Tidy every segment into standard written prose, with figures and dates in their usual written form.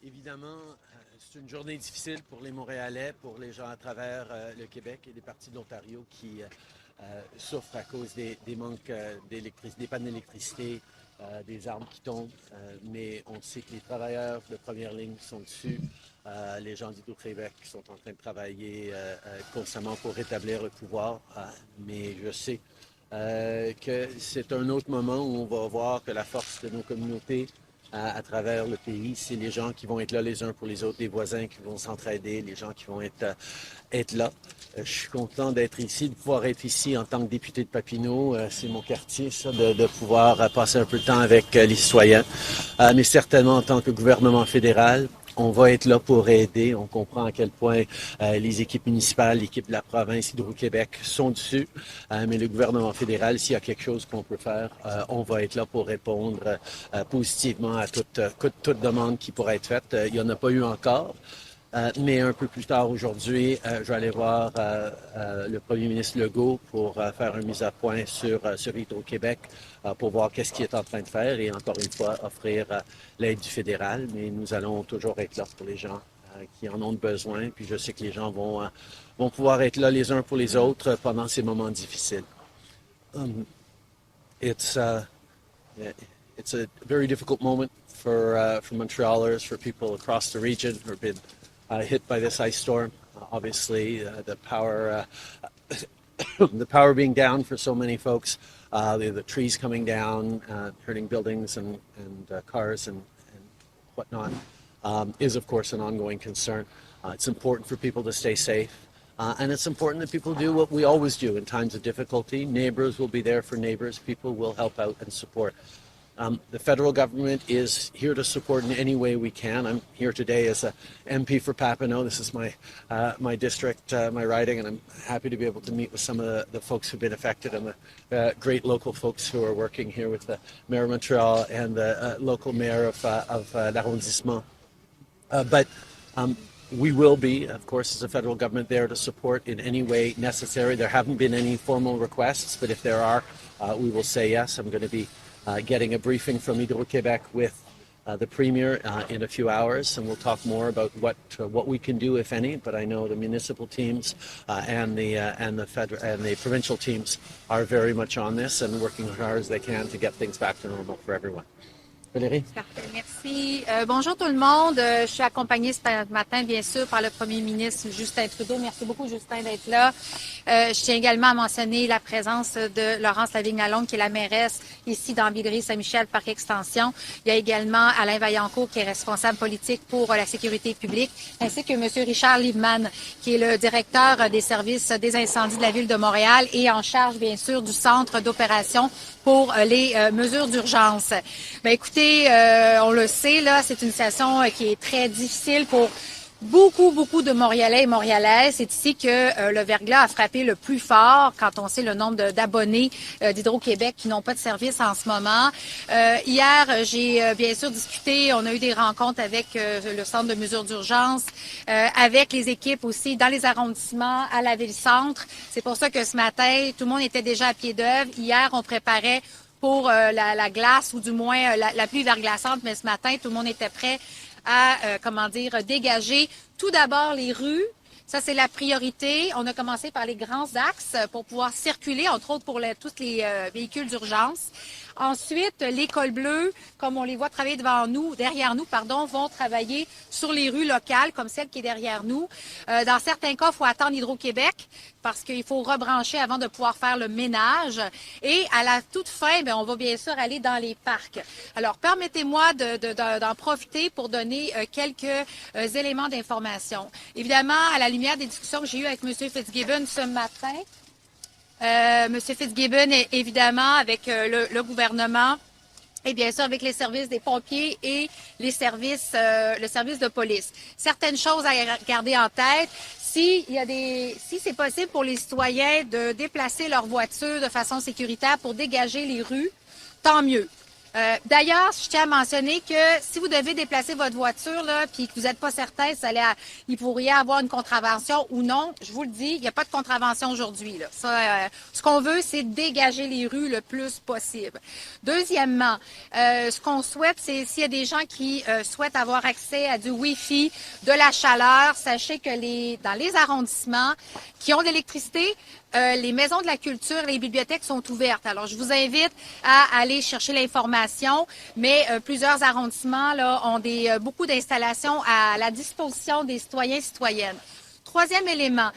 Évidemment, c'est une journée difficile pour les Montréalais, pour les gens à travers le Québec et des parties de l'Ontario qui souffrent à cause des manques d'électricité, des pannes d'électricité, des arbres qui tombent. Mais on sait que les travailleurs de première ligne sont dessus. Les gens d'Hydro-Québec sont en train de travailler constamment pour rétablir le pouvoir. Mais je sais que c'est un autre moment où on va voir que la force de nos communautés à travers le pays, c'est les gens qui vont être là les uns pour les autres, les voisins qui vont s'entraider, les gens qui vont être là. Je suis content d'être ici, de pouvoir être ici en tant que député de Papineau. C'est mon quartier, ça, de pouvoir passer un peu de temps avec les citoyens. Mais certainement en tant que gouvernement fédéral, on va être là pour aider. On comprend à quel point les équipes municipales, l'équipe de la province, Hydro-Québec sont dessus. Mais le gouvernement fédéral, s'il y a quelque chose qu'on peut faire, on va être là pour répondre positivement à toute demande qui pourrait être faite. Il n'y en a pas eu encore. Mais un peu plus tard aujourd'hui, je vais aller voir le premier ministre Legault pour faire une mise à point sur Hydro-Québec pour voir qu'est-ce qu'il est en train de faire et encore une fois offrir l'aide du fédéral. Mais nous allons toujours être là pour les gens qui en ont besoin. Puis je sais que les gens vont pouvoir être là les uns pour les autres pendant ces moments difficiles. It's a very difficult moment for Montrealers, for people across the region who have been hit by this ice storm. Obviously, the power being down for so many folks, the trees coming down, hurting buildings and cars and whatnot, is of course an ongoing concern. It's important for people to stay safe. And it's important that people do what we always do in times of difficulty. Neighbors will be there for neighbors. People will help out and support. The federal government is here to support in any way we can. I'm here today as a MP for Papineau. This is my district, my riding, and I'm happy to be able to meet with some of the folks who've been affected and the great local folks who are working here with the Mayor of Montreal and the local mayor of l'arrondissement. But we will be, of course, as a federal government, there to support in any way necessary. There haven't been any formal requests, but if there are, we will say yes. I'm going to be getting a briefing from Hydro-Québec with the Premier in a few hours, and we'll talk more about what we can do, if any. But I know the municipal teams and the provincial teams are very much on this and working as hard as they can to get things back to normal for everyone. Valérie? Parfait, merci. Bonjour tout le monde. Je suis accompagnée ce matin, bien sûr, par le premier ministre Justin Trudeau. Merci beaucoup, Justin, d'être là. Je tiens également à mentionner la présence de Laurence Lavigne-Lalonde, qui est la mairesse ici dans Villeray-Saint-Michel, Parc Extension. Il y a également Alain Vaillancourt, qui est responsable politique pour la sécurité publique, ainsi que M. Richard Liebman, qui est le directeur des services des incendies de la Ville de Montréal et en charge, bien sûr, du centre d'opération pour les mesures d'urgence. Ben, écoutez, on le sait, là, c'est une situation qui est très difficile pour beaucoup de Montréalais et Montréalaises. C'est ici que le verglas a frappé le plus fort quand on sait le nombre d'abonnés d'Hydro-Québec qui n'ont pas de service en ce moment. Hier, j'ai bien sûr discuté, on a eu des rencontres avec le centre de mesures d'urgence, avec les équipes aussi dans les arrondissements, à la ville-centre. C'est pour ça que ce matin, tout le monde était déjà à pied d'œuvre. Hier, on préparait pour la glace ou du moins la pluie verglaçante, mais ce matin, tout le monde était prêt à, dégager tout d'abord les rues. Ça, c'est la priorité. On a commencé par les grands axes pour pouvoir circuler, entre autres pour tous les véhicules d'urgence. Ensuite, les cols bleus, comme on les voit travailler derrière nous, vont travailler sur les rues locales, comme celle qui est derrière nous. Dans certains cas, il faut attendre Hydro-Québec parce qu'il faut rebrancher avant de pouvoir faire le ménage. Et à la toute fin, on va bien sûr aller dans les parcs. Alors, permettez-moi d'en profiter pour donner quelques éléments d'information. Évidemment, à la lumière des discussions que j'ai eues avec M. Fitzgibbon ce matin, M. Fitzgibbon, évidemment, avec le gouvernement et bien sûr avec les services des pompiers et le service de police. Certaines choses à garder en tête. Si c'est possible pour les citoyens de déplacer leur voiture de façon sécuritaire pour dégager les rues, tant mieux. D'ailleurs, je tiens à mentionner que si vous devez déplacer votre voiture là, puis que vous n'êtes pas certain si il pourrait y avoir une contravention ou non, je vous le dis, il n'y a pas de contravention aujourd'hui. Là. Ça, ce qu'on veut, c'est dégager les rues le plus possible. Deuxièmement, ce qu'on souhaite, c'est s'il y a des gens qui souhaitent avoir accès à du Wi-Fi, de la chaleur, sachez que dans les arrondissements qui ont de l'électricité, les maisons de la culture, les bibliothèques sont ouvertes. Alors, je vous invite à aller chercher l'information, mais plusieurs arrondissements là, ont beaucoup d'installations à la disposition des citoyens et citoyennes. Troisième élément,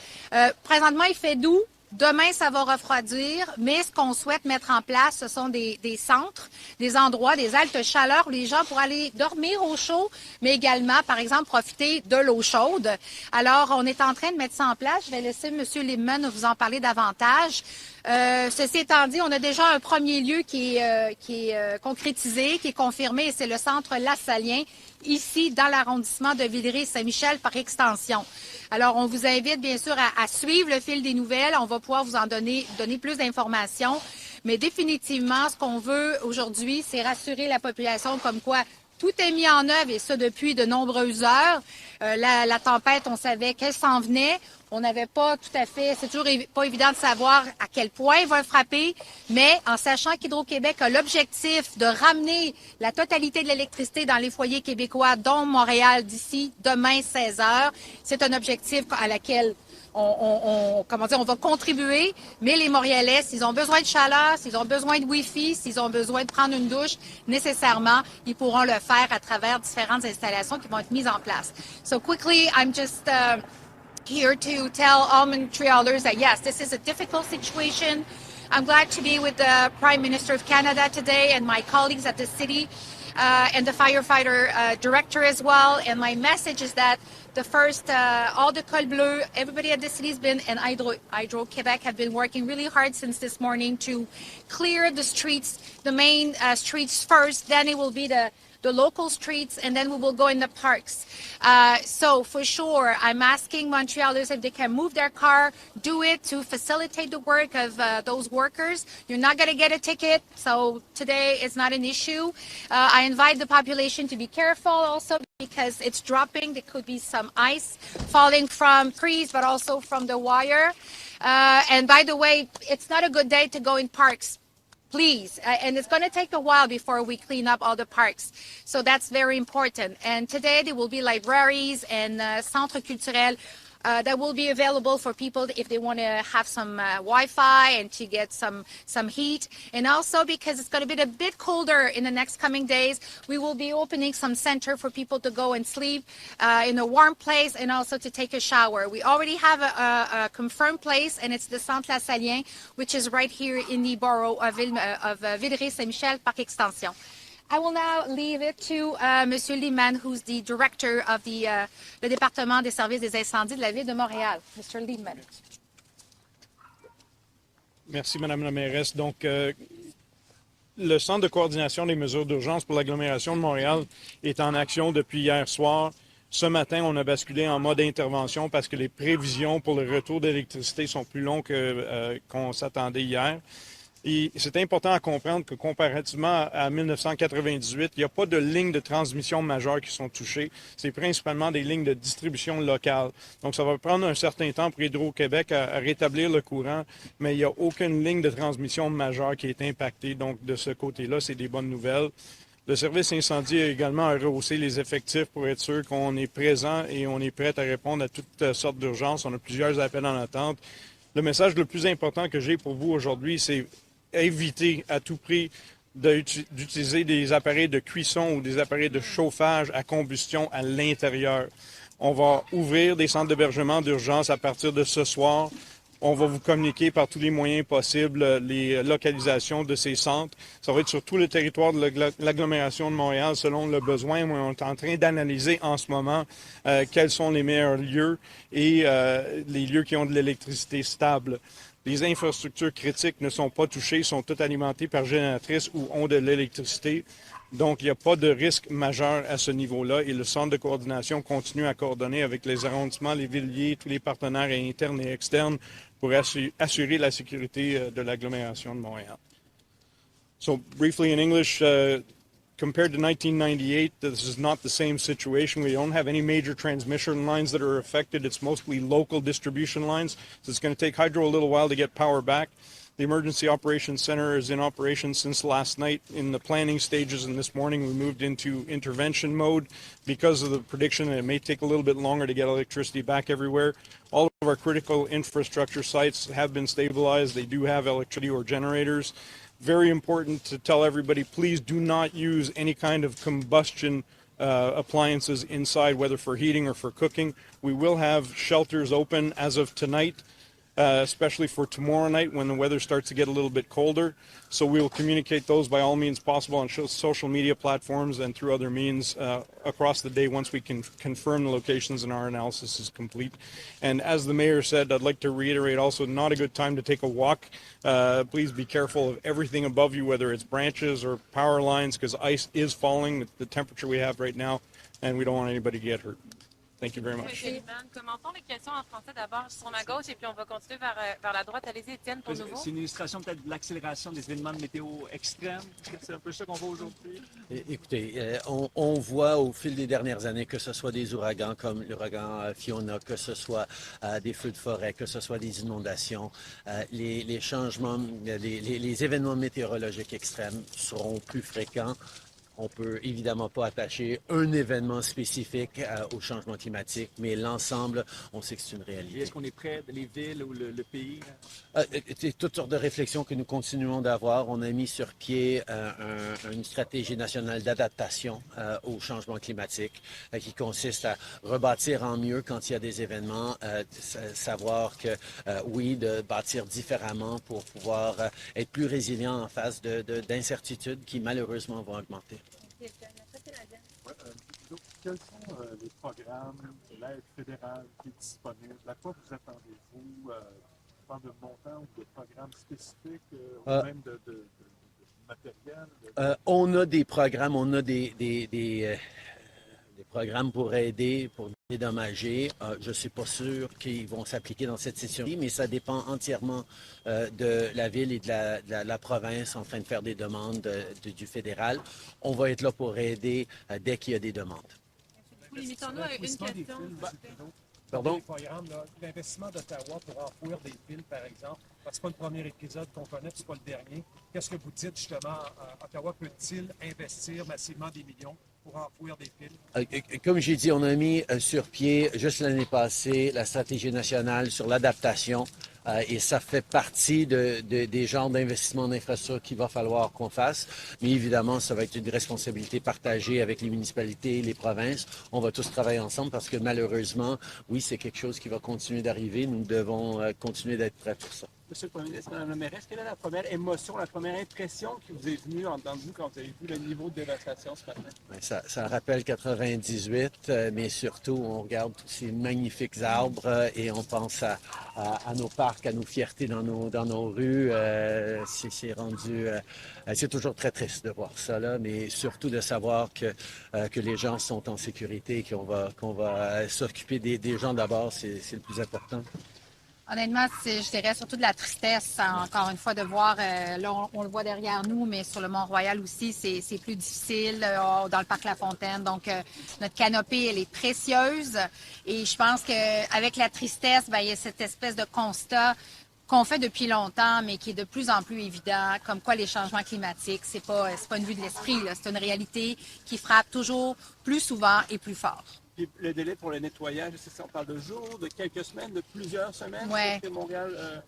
présentement, il fait doux. Demain, ça va refroidir, mais ce qu'on souhaite mettre en place, ce sont des centres, des endroits, des haltes chaleur où les gens pourront aller dormir au chaud, mais également, par exemple, profiter de l'eau chaude. Alors, on est en train de mettre ça en place. Je vais laisser M. Liebman vous en parler davantage. Ceci étant dit, on a déjà un premier lieu qui est concrétisé, qui est confirmé, et c'est le centre Lassalien, ici dans l'arrondissement de Villeray-Saint-Michel par extension. Alors, on vous invite bien sûr à suivre le fil des nouvelles. On va pouvoir vous en donner plus d'informations. Mais définitivement, ce qu'on veut aujourd'hui, c'est rassurer la population comme quoi tout est mis en œuvre, et ça depuis de nombreuses heures. La tempête, on savait qu'elle s'en venait. On n'avait pas tout à fait, c'est toujours pas évident de savoir à quel point il va frapper, mais en sachant qu'Hydro-Québec a l'objectif de ramener la totalité de l'électricité dans les foyers québécois, dont Montréal, d'ici demain 16 heures, c'est un objectif à laquelle on va contribuer, mais les Montréalais, s'ils ont besoin de chaleur, s'ils ont besoin de Wi-Fi, s'ils ont besoin de prendre une douche, nécessairement, ils pourront le faire à travers différentes installations qui vont être mises en place. So quickly, I'm just here to tell all Montrealers that yes, this is a difficult situation. I'm glad to be with the Prime Minister of Canada today and my colleagues at the city and the firefighter director as well. And my message is that the first, all the Col Bleu, everybody at the city has been, and Hydro-Québec have been working really hard since this morning to clear the streets, the main streets first, then it will be the local streets, and then we will go in the parks. So for sure, I'm asking Montrealers if they can move their car, do it to facilitate the work of those workers. You're not going to get a ticket, so today is not an issue. I invite the population to be careful also because it's dropping. There could be some ice falling from trees, but also from the wire. And by the way, it's not a good day to go in parks. Please, and it's going to take a while before we clean up all the parks. So that's very important. And today there will be libraries and centres culturels that will be available for people if they want to have some Wi-Fi and to get some heat. And also because it's going to be a bit colder in the next coming days, we will be opening some center for people to go and sleep in a warm place and also to take a shower. We already have a confirmed place, and it's the Centre Lassalien, which is right here in the borough of Villeray-Saint-Michel par extension. I will now leave it to Monsieur Liebman, who's the director of le département des services des incendies de la ville de Montréal. Mr. Liebman. Merci, Madame la mairesse. Donc, le Centre de coordination des mesures d'urgence pour l'agglomération de Montréal est en action depuis hier soir. Ce matin, on a basculé en mode intervention parce que les prévisions pour le retour d'électricité sont plus longues qu'on s'attendait hier. Et c'est important à comprendre que comparativement à 1998, il n'y a pas de lignes de transmission majeures qui sont touchées. C'est principalement des lignes de distribution locale. Donc, ça va prendre un certain temps pour Hydro-Québec à rétablir le courant, mais il n'y a aucune ligne de transmission majeure qui est impactée. Donc, de ce côté-là, c'est des bonnes nouvelles. Le service incendie a également rehaussé les effectifs pour être sûr qu'on est présent et on est prêt à répondre à toutes sortes d'urgences. On a plusieurs appels en attente. Le message le plus important que j'ai pour vous aujourd'hui, c'est éviter à tout prix d'utiliser des appareils de cuisson ou des appareils de chauffage à combustion à l'intérieur. On va ouvrir des centres d'hébergement d'urgence à partir de ce soir. On va vous communiquer par tous les moyens possibles les localisations de ces centres. Ça va être sur tout le territoire de l'agglomération de Montréal selon le besoin. On est en train d'analyser en ce moment quels sont les meilleurs lieux et les lieux qui ont de l'électricité stable. Les infrastructures critiques ne sont pas touchées, sont toutes alimentées par génératrices ou ont de l'électricité. Donc, il n'y a pas de risque majeur à ce niveau-là et le centre de coordination continue à coordonner avec les arrondissements, les villiers, tous les partenaires internes et externes pour assurer la sécurité de l'agglomération de Montréal. So briefly in English, compared to 1998, this is not the same situation. We don't have any major transmission lines that are affected. It's mostly local distribution lines. So it's going to take Hydro a little while to get power back. The Emergency Operations Center is in operation since last night in the planning stages, and this morning we moved into intervention mode because of the prediction that it may take a little bit longer to get electricity back everywhere. All of our critical infrastructure sites have been stabilized. They do have electricity or generators. Very important to tell everybody, please do not use any kind of combustion appliances inside, whether for heating or for cooking. We will have shelters open as of tonight, especially for tomorrow night when the weather starts to get a little bit colder. So we will communicate those by all means possible on social media platforms and through other means across the day once we can confirm the locations and our analysis is complete. And as the mayor said, I'd like to reiterate also, not a good time to take a walk. Please be careful of everything above you, whether it's branches or power lines, because ice is falling, the temperature we have right now, and we don't want anybody to get hurt. Thank you very much. Commentons les questions en français d'abord sur ma gauche et puis on va continuer vers la droite. Allez-y, Étienne, pour nouveau. C'est une illustration peut-être de l'accélération des événements de météo extrêmes. C'est un peu ça qu'on voit aujourd'hui. Écoutez, on voit au fil des dernières années, que ce soit des ouragans comme l'ouragan Fiona, que ce soit des feux de forêt, que ce soit des inondations, les changements, les événements météorologiques extrêmes seront plus fréquents. On peut évidemment pas attacher un événement spécifique au changement climatique, mais l'ensemble, on sait que c'est une réalité. Est-ce qu'on est prêt, les villes ou le pays? C'est toutes sortes de réflexions que nous continuons d'avoir. On a mis sur pied une stratégie nationale d'adaptation au changement climatique qui consiste à rebâtir en mieux quand il y a des événements, savoir que oui, de bâtir différemment pour pouvoir être plus résilient en face d'incertitudes qui malheureusement vont augmenter. Quels sont les programmes, l'aide fédérale qui est disponible? À quoi vous attendez-vous? Je parle de montants ou de programmes spécifiques ou même de matériel? On a des programmes, on a des programmes pour aider, pour dédommager. Je ne suis pas sûr qu'ils vont s'appliquer dans cette session-ci, mais ça dépend entièrement de la ville et de la province en train de faire des demandes du fédéral. On va être là pour aider dès qu'il y a des demandes. Limitons-nous à une question. Pardon? L'investissement d'Ottawa pour enfouir des villes, par exemple, parce que ce n'est pas le premier épisode qu'on connaît, ce n'est pas le dernier. Qu'est-ce que vous dites justement? Ottawa peut-il investir massivement des millions pour enfouir des villes? Comme j'ai dit, on a mis sur pied, juste l'année passée, la stratégie nationale sur l'adaptation. Et ça fait partie des genres d'investissements en infrastructure qu'il va falloir qu'on fasse. Mais évidemment, ça va être une responsabilité partagée avec les municipalités et les provinces. On va tous travailler ensemble parce que malheureusement, oui, c'est quelque chose qui va continuer d'arriver. Nous devons continuer d'être prêts pour ça. Monsieur le Premier ministre, Mme la mairesse, quelle est la première émotion, la première impression qui vous est venue en tant que vous quand vous avez vu le niveau de dévastation ce matin? Ça rappelle 98, mais surtout, on regarde tous ces magnifiques arbres et on pense à nos parcs, à nos fiertés dans nos rues. C'est rendu... c'est toujours très triste de voir ça, là, mais surtout de savoir que les gens sont en sécurité et qu'on va s'occuper des gens d'abord, c'est le plus important. Honnêtement, je dirais surtout de la tristesse, encore une fois, de voir, là, on le voit derrière nous, mais sur le Mont-Royal aussi, c'est plus difficile dans le parc La Fontaine. Donc, notre canopée, elle est précieuse. Et je pense qu'avec la tristesse, il y a cette espèce de constat qu'on fait depuis longtemps, mais qui est de plus en plus évident, comme quoi les changements climatiques, c'est pas une vue de l'esprit, là, c'est une réalité qui frappe toujours plus souvent et plus fort. Puis le délai pour le nettoyage, c'est ça, on parle de jours, de quelques semaines, de plusieurs semaines? Ouais. Pour que Montréal,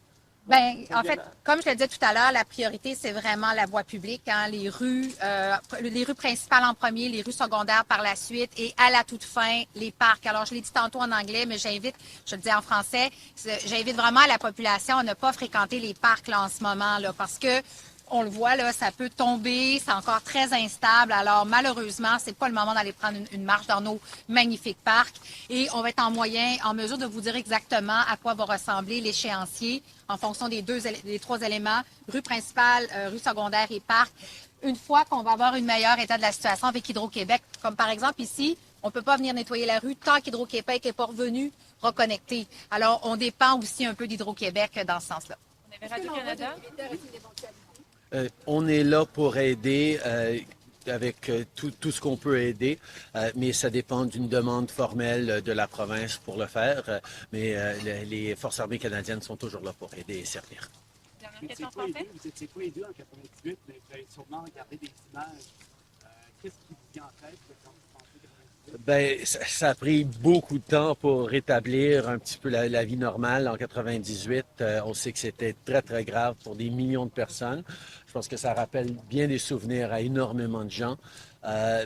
En fait, comme je le disais tout à l'heure, la priorité, c'est vraiment la voie publique, hein, les rues principales en premier, les rues secondaires par la suite et à la toute fin, les parcs. Alors, je l'ai dit tantôt en anglais, mais je le dis en français, j'invite vraiment la population à ne pas fréquenter les parcs là, en ce moment, là, parce que on le voit, là, ça peut tomber, c'est encore très instable. Alors, malheureusement, c'est pas le moment d'aller prendre une marche dans nos magnifiques parcs. Et on va être en mesure de vous dire exactement à quoi va ressembler l'échéancier en fonction des trois éléments, rue principale, rue secondaire et parc. Une fois qu'on va avoir une meilleure état de la situation avec Hydro-Québec, comme par exemple ici, on ne peut pas venir nettoyer la rue tant qu'Hydro-Québec n'est pas revenu reconnecter. Alors, on dépend aussi un peu d'Hydro-Québec dans ce sens-là. On avait Radio-Canada. On est là pour aider avec tout ce qu'on peut aider, mais ça dépend d'une demande formelle de la province pour le faire. Mais les Forces armées canadiennes sont toujours là pour aider et servir. Dernière question en français. Vous étiez pas aidé en 98, mais vous avez sûrement regardé des images. Qu'est-ce qui vous vient en tête quand vous pensez 98? Ben, ça a pris beaucoup de temps pour rétablir un petit peu la vie normale en 98. On sait que c'était très, très grave pour des millions de personnes. Je pense que ça rappelle bien des souvenirs à énormément de gens.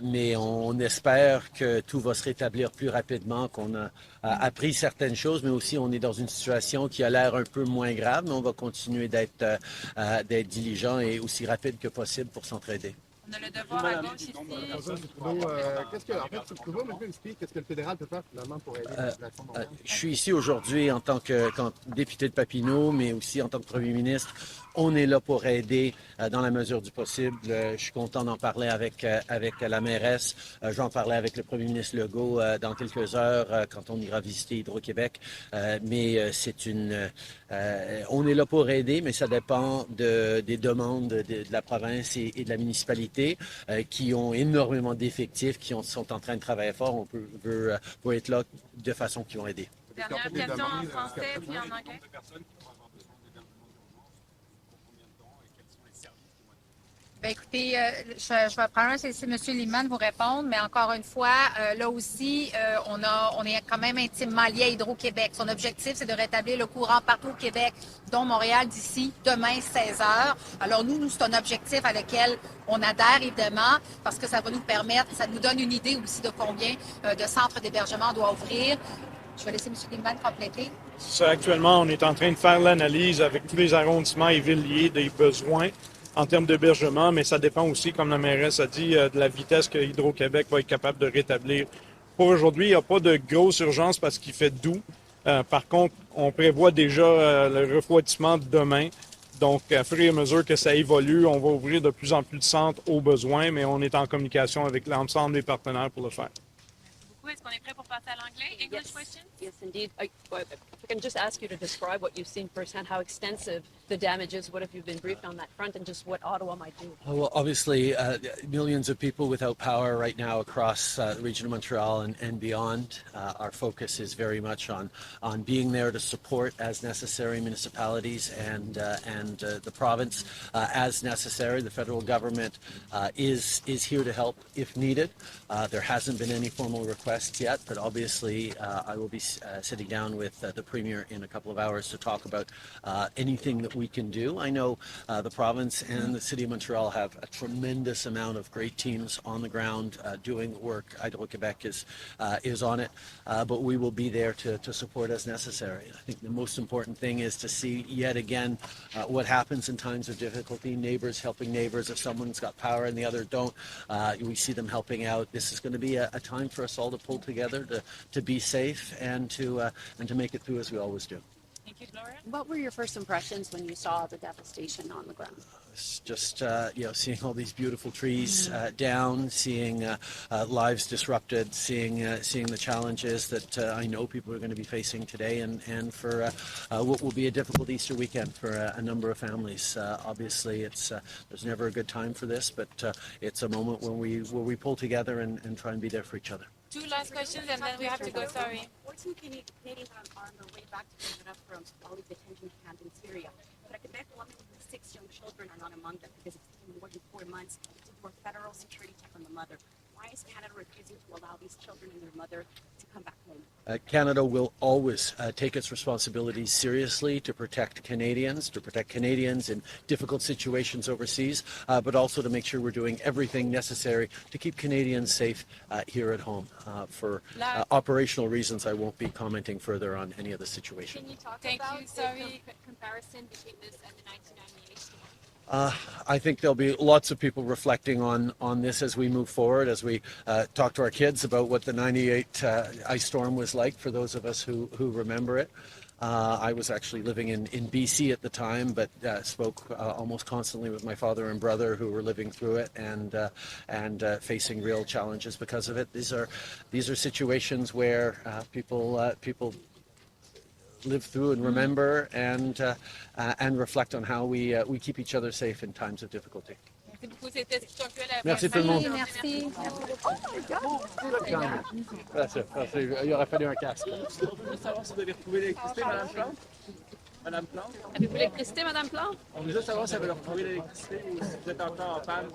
Mais on espère que tout va se rétablir plus rapidement, qu'on a appris certaines choses, mais aussi on est dans une situation qui a l'air un peu moins grave, mais on va continuer d'être diligent et aussi rapide que possible pour s'entraider. On a le devoir à gauche ici. Qu'est-ce que, en fait, pouvez-vous me expliquer qu'est-ce que le fédéral peut faire finalement pour aider la population de Montréal? Je suis ici aujourd'hui en tant que député de Papineau, mais aussi en tant que premier ministre. On est là pour aider dans la mesure du possible. Je suis content d'en parler avec la mairesse. Je vais en parler avec le premier ministre Legault dans quelques heures quand on ira visiter Hydro-Québec. Mais on est là pour aider, mais ça dépend des demandes de la province et de la municipalité qui ont énormément d'effectifs, qui sont en train de travailler fort. On peut être là de façon qu'ils vont aider. Dernière question en français puis en anglais. Bien, écoutez, je vais probablement laisser M. Liman vous répondre, mais encore une fois, là aussi, on est quand même intimement lié à Hydro-Québec. Son objectif, c'est de rétablir le courant partout au Québec, dont Montréal d'ici demain 16 heures. Alors nous, c'est un objectif à lequel on adhère évidemment parce que ça va nous permettre, ça nous donne une idée aussi de combien de centres d'hébergement on doit ouvrir. Je vais laisser M. Liman compléter. Ça, actuellement, on est en train de faire l'analyse avec tous les arrondissements et villes liées des besoins en termes d'hébergement, mais ça dépend aussi, comme la mairesse a dit, de la vitesse que Hydro-Québec va être capable de rétablir. Pour aujourd'hui, il n'y a pas de grosse urgence parce qu'il fait doux. Par contre, on prévoit déjà le refroidissement de demain. Donc, à fur et à mesure que ça évolue, on va ouvrir de plus en plus de centres aux besoins, mais on est en communication avec l'ensemble des partenaires pour le faire. Est-ce qu'on est prêt pour passer à l'anglais? English question? Yes, indeed. If I can just ask you to describe what you've seen firsthand, how extensive the damage is, what have you been briefed on that front, and just what Ottawa might do? Well, obviously, millions of people without power right now across the region of Montreal and beyond. Our focus is very much on being there to support as necessary municipalities and the province as necessary. The federal government is here to help if needed. There hasn't been any formal requests yet, but obviously I will be sitting down with the Premier in a couple of hours to talk about anything that we can do. I know the province and the City of Montreal have a tremendous amount of great teams on the ground doing the work. Hydro-Quebec is on it, but we will be there to support as necessary. I think the most important thing is to see yet again what happens in times of difficulty, neighbors helping neighbors. If someone's got power and the other don't, we see them helping out. This is going to be a time for us all to pull together to be safe and to make it through as we always do. Thank you, Gloria. What were your first impressions when you saw the devastation on the ground? It's just seeing all these beautiful trees down, seeing lives disrupted, seeing the challenges that I know people are going to be facing today, and for what will be a difficult Easter weekend for a number of families. Obviously, there's never a good time for this, but it's a moment where we pull together and try and be there for each other. Two last questions and then we have to go. Sorry. 14 Canadians are on their way back to Canada from Somali detention camp in Syria. But a Quebec woman with 6 young children are not among them because it's taken more than 4 months to do a federal security check on the mother. Why is Canada refusing to allow these children and their mother to come back home? Canada will always take its responsibilities seriously to protect Canadians in difficult situations overseas, but also to make sure we're doing everything necessary to keep Canadians safe here at home. For operational reasons, I won't be commenting further on any of the situation. Can you talk Thank about you, sorry. the comparison between this and the 1998 storm? I think there'll be lots of people reflecting on this as we move forward, as we talk to our kids about what the 98 ice storm was like, for those of us who remember it. I was actually living in BC at the time, but spoke almost constantly with my father and brother who were living through it and facing real challenges because of it. These are situations where people live through and remember and reflect on how we keep each other safe in times of difficulty. Merci beaucoup. C'était Discussion Actuelle. Merci tout le monde. Merci. Merci. Il aurait fallu un casque. Je veux savoir si vous avez retrouvé l'électricité, Mme Plante. Madame Plante? Avez-vous l'électricité, Madame Plante? On veut juste savoir si vous avez retrouvé l'électricité ou si vous êtes encore en panne.